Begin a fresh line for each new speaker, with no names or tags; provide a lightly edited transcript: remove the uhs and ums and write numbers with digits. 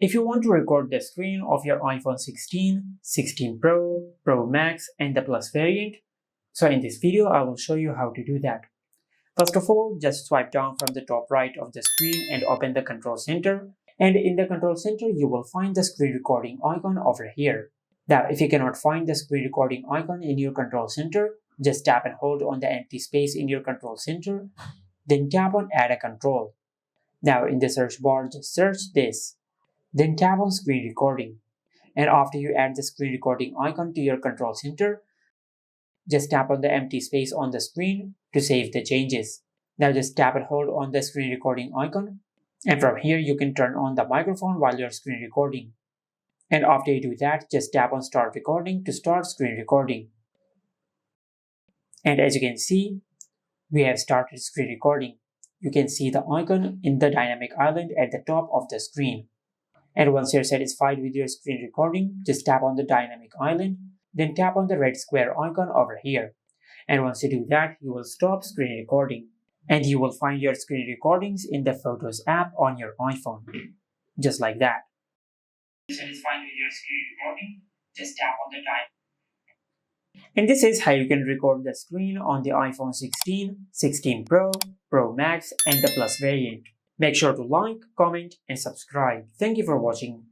If you want to record the screen of your iPhone 16, 16 Pro, Pro Max, and the Plus variant, so in this video I will show you how to do that. First of all, just swipe down from the top right of the screen and open the control center. And in the control center, you will find the screen recording icon over here. Now, if you cannot find the screen recording icon in your control center, just tap and hold on the empty space in your control center, then tap on Add a Control. Now, in the search bar, just search this. Then tap on Screen Recording. And after you add the screen recording icon to your control center, just tap on the empty space on the screen to save the changes. Now just tap and hold on the screen recording icon, and from here you can turn on the microphone while you're screen recording. And after you do that, just tap on Start Recording to start screen recording. And as you can see, we have started screen recording. You can see the icon in the dynamic island at the top of the screen. And once you're satisfied with your screen recording, just tap on the dynamic island, then tap on the red square icon over here. And once you do that, you will stop screen recording. And you will find your screen recordings in the Photos app on your iPhone. Just like that. Satisfied with your screen recording, just tap on the time. And this is how you can record the screen on the iPhone 16, 16 Pro, Pro Max, and the Plus variant. Make sure to like, comment, and subscribe. Thank you for watching.